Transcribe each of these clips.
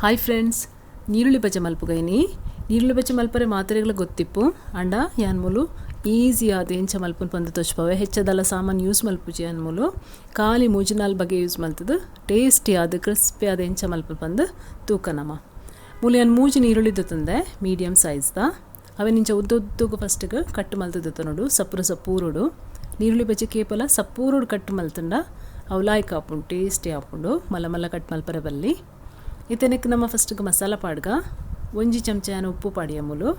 Hi friends, ನೀರುಳ್ಳಿ ಬಜ್ಜೆ ಮಲ್ಪುಗೈನಿ. ನೀರುಳ್ಳಿ ಬಜ್ಜೆ ಮಲ್ಪರೆ ಮಾತ್ರೆಗಳ ಗೊತ್ತಿಪ್ಪು ಅಂಡ ಯಾನ್ಮೂಲು ಈಸಿ ಆದ ಎಂಚ ಮಲ್ಪುನ ಪಂದು ತೋಚ್ಪವೆ. ಹೆಚ್ಚದಲ್ಲ ಸಾಮಾನು ಯೂಸ್ ಮಲ್ಪುಜಿ ಅನ್ಮೂಲು ಖಾಲಿ 3-4 ಬಗೆ ಯೂಸ್ ಮಲ್ತದು ಟೇಸ್ಟಿ ಆದ ಕ್ರಿಸ್ಪಿ ಆದ ಎಂಚ ಮಲ್ಪು ಪಂದು ತೂಕನಮ ಮೂಲು ಯಾನು 3 ನೀರುಳ್ಳಿ ತಂದೆ ಮೀಡಿಯಮ್ ಸೈಜ್ದ ಅವೇ ನಿಂಚ ಉದ್ದೊದ್ದಗೂ ಫಸ್ಟಿಗೆ ಕಟ್ ಮಲ್ತದ ನೋಡು ಸಪ್ಪೂರುಡು ನೀರುಳ್ಳಿ ಬಜ್ಜೆ ಕೇಪಲ ಸಪ್ಪೂರುಡು ಕಟ್ ಮಲ್ತಂಡ ಅವು ಲಾಯ್ಕ್ ಹಾಪುಂಡು ಟೇಸ್ಟಿ ಹಾಪುಂಡು ಮಲ್ಲ ಕಟ್ ಮಲ್ಪರೆ ಬಲ್ಲಿ ಇತನಕ್ಕೆ ನಮ್ಮ ಫಸ್ಟಿಗೆ ಮಸಾಲ ಪಾಡ್ಗ 1 ಚಮಚ ಉಪ್ಪು ಪಾಡಿಯ ಮೂಲು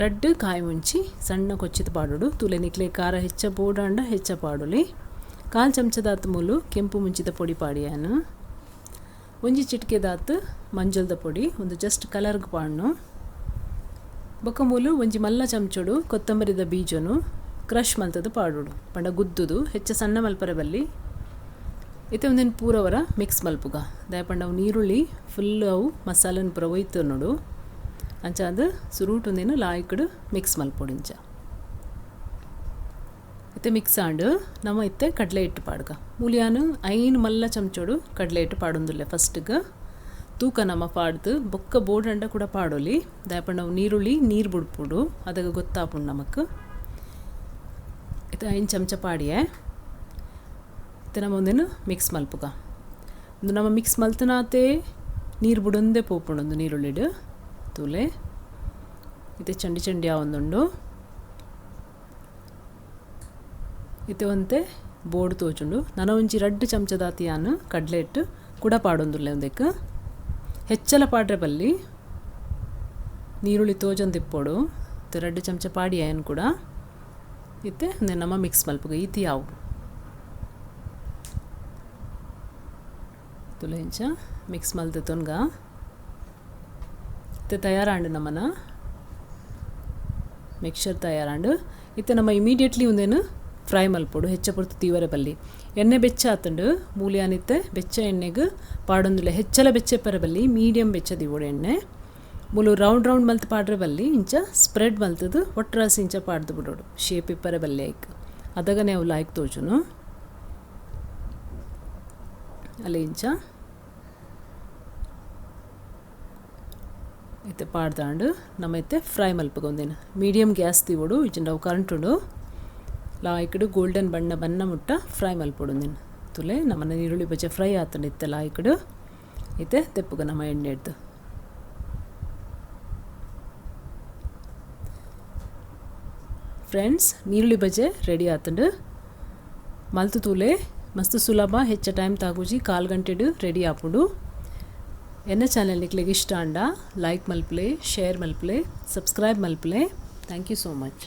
ರಡ್ಡು ಕಾಯಿ ಮುಂಚಿ ಸಣ್ಣ ಕೊಚ್ಚಿದ ಪಾಡೋಡು ತುಲೆ ನಿಕ್ಲೆ ಖಾರ ಹೆಚ್ಚ ಬೋಡಾಂಡ ಹೆಚ್ಚ ಪಾಡೋಲಿ 1/4 ಚಮಚದಾತು ಮೂಲು ಕೆಂಪು ಮುಂಚಿದ ಪೊಡಿ ಪಾಡಿಯಾನು 1 ಚಿಟಿಕೆದಾತು ಮಂಜುಳದ ಪೊಡಿ ಒಂದು ಜಸ್ಟ್ ಕಲರ್ಗೆ ಪಾಡ್ನು ಬೊಕ್ಕ ಮೂಲು 1 ಮಲ್ಲ ಚಮಚೋಡು ಕೊತ್ತಂಬರಿದ ಬೀಜನು ಕ್ರಷ್ ಮಲ್ತದ ಪಾಡೋಡು ಪಂಡ ಗುದ್ದುದು ಹೆಚ್ಚ ಸಣ್ಣ ಮಲ್ಪರೆ ಬಲ್ಲಿ ಇತ್ತೆ ಒಂದೇನು ಪೂರವರ ಮಿಕ್ಸ್ ಮಲ್ಪುಗ ದಯಪಂಡ ಅವು ನೀರುಳ್ಳಿ ಫುಲ್ ಅವು ಮಸಾಲನ ಪೂರ ಒಯ್ತು ನೋಡು ಅಂಚ ಅದು ಸುರೂಟ್ ಒಂದೇನು ಲಾಯ್ಕಡು ಮಿಕ್ಸ್ ಮಲ್ಪೊಡು ಇಂಚ ಇತ್ತೆ ಮಿಕ್ಸ್ ಆಂಡು ನಮ್ಮ ಇತ್ತೆ ಕಡಲೆ ಹಿಟ್ಟು ಪಾಡ್ಗ ಮೂಲಿಯಾನು 5 ಮಲ್ಲ ಚಮಚೋಡು ಕಡಲೆ ಹಿಟ್ಟು ಪಾಡೊಂದುಲ್ಲೆ ಫಸ್ಟಿಗೆ ತೂಕ ನಮ್ಮ ಪಾಡ್ದು ಬೊಕ್ಕ ಬೋಡಂಡ ಕೂಡ ಪಾಡೋಲಿ ದಯಪಂಡ ಅವು ನೀರುಳ್ಳಿ ನೀರು ಬಿಡ್ಪುಡು ಅದಾಗ ಗೊತ್ತಾಪುಂಡು ನಮಕ್ ಇತ್ತೆ 5 ಚಮಚ ಪಾಡಿಯೇ ನಮ್ಮ ಒಂದೇನು ಮಿಕ್ಸ್ ಮಲ್ಪುಗ ಒಂದು ನಮ್ಮ ಮಿಕ್ಸ್ ಮಲ್ತನಾತೆ ನೀರು ಬಿಡೊಂದೇ ಪೋಪುಂಡು ನೀರುಳ್ಳಿಡು ತೂಲೆ ಇತ್ತೆ ಚಂಡಿ ಒಂದುಂಡು ಇತ್ತೆ ಒಂತೆ ಬೋರ್ಡ್ ತೋಚುಂಡು ನಾನು ಒಂಜಿ 2 ಚಮಚದಾತಿ ಯಾನು ಕಡಲೆ ಹಿಟ್ಟು ಕೂಡ ಪಾಡೊಂದುಲ್ಲೆ ಒಂದಕ್ಕೆ ಹೆಚ್ಚಲ ಪಾಡ್ರೆ ಬಲ್ಲಿ ನೀರುಳ್ಳಿ ತೋಜೊಂದಿಪ್ಪೋಡು 2 ಚಮಚ ಪಾಡಿ ಏನು ಕೂಡ ಇತ್ತೆ ನಮ್ಮ ಮಿಕ್ಸ್ ಮಲ್ಪುಗ ಈತಿ ಯಾವು ತುಲೆ ಇಂಚ ಮಿಕ್ಸ್ ಮಲ್ತು ತೊನ್ಗ ಇತ್ತೆ ತಯಾರಾಂಡು ನಮ್ಮನ ಮಿಕ್ಸರ್ ತಯಾರಾಂಡು ಇತ್ತೆ ನಮ್ಮ ಇಮಿಡಿಯೇಟ್ಲಿ ಒಂದೇನು ಫ್ರೈ ಮಲ್ಪೋಡು ಹೆಚ್ಚ ಪುರ್ತು ತೀವರೆ ಬಲ್ಲಿ ಎಣ್ಣೆ ಬೆಚ್ಚ ಆತಂಡು ಮೂಲಿಯಾನಿತ್ತೆ ಬೆಚ್ಚ ಎಣ್ಣೆಗೆ ಪಾಡೊಂದುಲೆ ಹೆಚ್ಚಲ ಬೆಚ್ಚ ಪರ ಬಲ್ಲಿ ಮೀಡಿಯಮ್ ಬೆಚ್ಚ ದಿವೋಡು ಎಣ್ಣೆ ಮೂಲು ರೌಂಡ್ ಮಲ್ತು ಪಾಡ್ರೆ ಬಲ್ಲಿ ಇಂಚ ಸ್ಪ್ರೆಡ್ ಮಲ್ತದು ಒಟ್ರಾಸಿ ಇಂಚ ಪಾಡ್ದು ಬಿಡೋಡು ಶೇಪ್ ಇಪ್ಪರೆ ಬಲ್ಲಿ ಆಯ್ಕೆ ಅದಾಗನೇ ಅವು ಲಾಯ್ಕ್ ತೋಚುನು ಅಲ್ಲಿ ಇಂಚ ಇತ್ತೆ ಪಾಡ್ದಾಂಡು ನಮ್ಮ ಇತ್ತೆ ಫ್ರೈ ಮಲ್ಪಗ ಒಂದೇನು ಮೀಡಿಯಮ್ ಗ್ಯಾಸ್ ತಿವೋಡು ಇಜಂಡ ಅವು ಕರೆಂಟ್ ಉಂಡು ಲಾಯ್ಕಡು ಗೋಲ್ಡನ್ ಬಣ್ಣ ಮುಟ್ಟ ಫ್ರೈ ಮಲ್ಪೋಡು ಒಂದೇನು ತುಲೆ ನಮ್ಮನ್ನ ನೀರುಳ್ಳಿ ಬಜ್ಜೆ ಫ್ರೈ ಆತಂಡು ಇತ್ತೆ ಲಾಯ್ಕಡು ಇತ್ತೆ ತೆಪ್ಪಗ ನಮ್ಮ ಎಣ್ಣೆ ಹಿಡ್ದು ಫ್ರೆಂಡ್ಸ್ ನೀರುಳ್ಳಿ ಬಜ್ಜೆ ರೆಡಿ ಆತಂಡು ಮಲ್ತು ತೂಲೆ ಮಸ್ತ್ ಸುಲಭ ಹೆಚ್ಚ ಟೈಮ್ ತಾಗೂಜಿ 1/4 ಗಂಟೆಡು ರೆಡಿ ಆಪುಂಡು ಎನ್ನ ಚಾನೆಲ್ ನಿಕ್ಲೆಗೆ ಇಷ್ಟ ಅಂಡ ಲೈಕ್ ಮಲ್ಪಲೆ ಶೇರ್ ಮಲ್ಪಲೆ ಸಬ್ಸ್ಕ್ರೈಬ್ ಮಲ್ಪಲೆ ಥ್ಯಾಂಕ್ ಯು ಸೋ ಮಚ್.